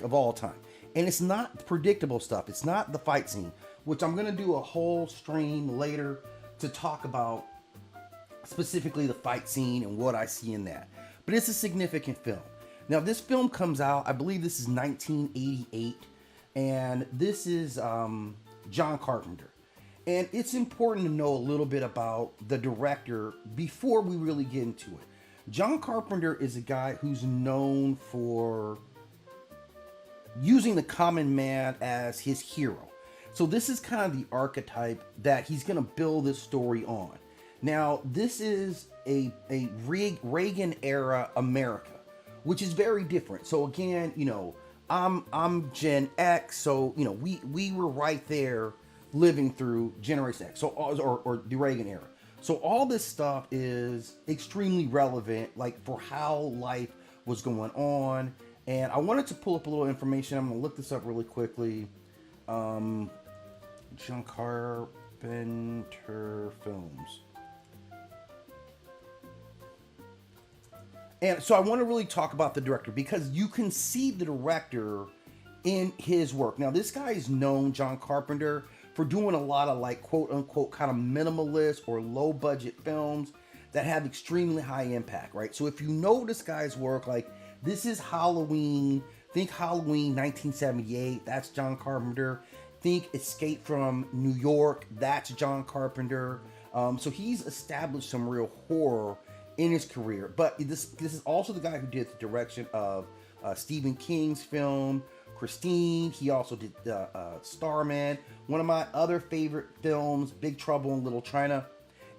of all time. And it's not predictable stuff. It's not the fight scene, which I'm going to do a whole stream later to talk about specifically the fight scene and what I see in that. But it's a significant film. Now, this film comes out, I believe this is 1988, and this is John Carpenter. And it's important to know a little bit about the director before we really get into it. John Carpenter is a guy who's known for using the common man as his hero. So this is kind of the archetype that he's going to build this story on. Now, this is a Reagan era America, which is very different. So again, I'm Gen X, so we were right there living through Generation X, so or the Reagan era. So all this stuff is extremely relevant, like for how life was going on. And I wanted to pull up a little information. I'm gonna look this up really quickly. John Carpenter films. And so I want to really talk about the director because you can see the director in his work. Now, this guy is known, John Carpenter, for doing a lot of like quote unquote kind of minimalist or low budget films that have extremely high impact, right? So if you know this guy's work, like this is Halloween, think Halloween 1978, that's John Carpenter. Think Escape from New York, that's John Carpenter. So he's established some real horror in his career. But this is also the guy who did the direction of Stephen King's film, Christine. He also did Starman, one of my other favorite films, Big Trouble in Little China.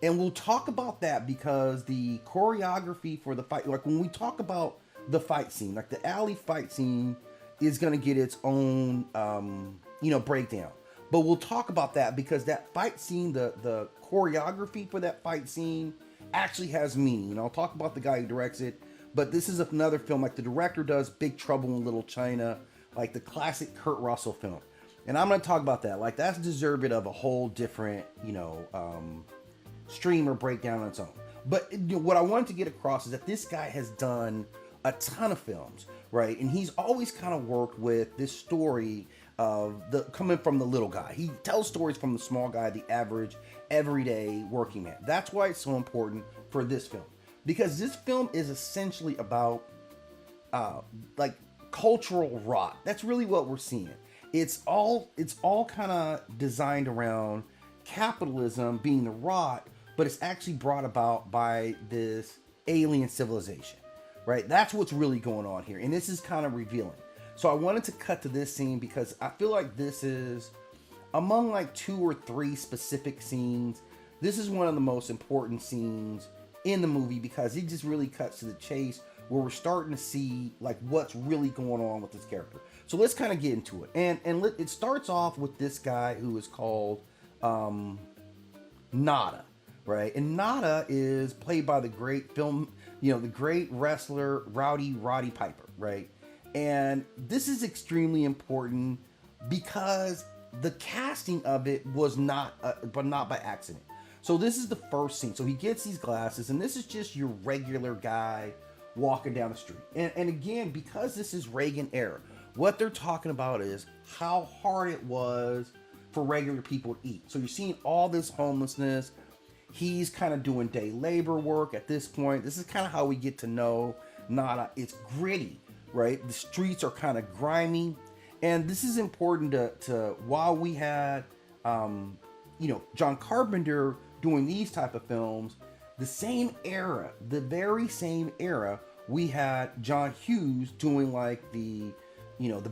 And we'll talk about that because the choreography for the fight, like when we talk about the fight scene, like the alley fight scene is going to get its own, breakdown. But we'll talk about that because that fight scene, the choreography for that fight scene actually has meaning. And I'll talk about the guy who directs it. But this is another film like the director does Big Trouble in Little China, like the classic Kurt Russell film. And I'm going to talk about that. Like that's deserving of a whole different, stream or breakdown on its own. But what I wanted to get across is that this guy has done a ton of films, right? And he's always kind of worked with this story of the coming from the little guy. He tells stories from the small guy, the average, everyday working man. That's why it's so important for this film. Because this film is essentially about like cultural rot. That's really what we're seeing. It's all kind of designed around capitalism being the rot, but it's actually brought about by this alien civilization, right? That's what's really going on here. And this is kind of revealing. So I wanted to cut to this scene because I feel like this is among like 2 or 3 specific scenes. This is one of the most important scenes in the movie because it just really cuts to the chase where we're starting to see like what's really going on with this character. So let's kind of get into it. And it starts off with this guy who is called Nada, right? And Nada is played by the great the great wrestler Rowdy Piper, right? And this is extremely important because the casting of it was not by accident. So this is the first scene. So he gets these glasses, and this is just your regular guy walking down the street. And again, because this is Reagan era, what they're talking about is how hard it was for regular people to eat. So you're seeing all this homelessness. He's kind of doing day labor work at this point. This is kind of how we get to know Nada. It's gritty, right? The streets are kind of grimy. And this is important to while we had, John Carpenter doing these type of films, the very same era, we had John Hughes doing like the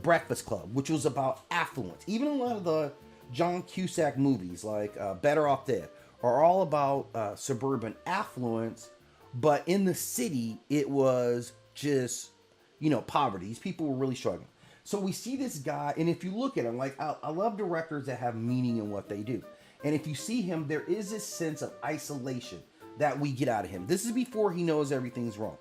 Breakfast Club, which was about affluence. Even a lot of the John Cusack movies, like Better Off Dead, are all about suburban affluence, but in the city, it was just, poverty. These people were really struggling. So we see this guy, and if you look at him, like I love directors that have meaning in what they do. And if you see him, there is this sense of isolation that we get out of him. This is before he knows everything's wrong.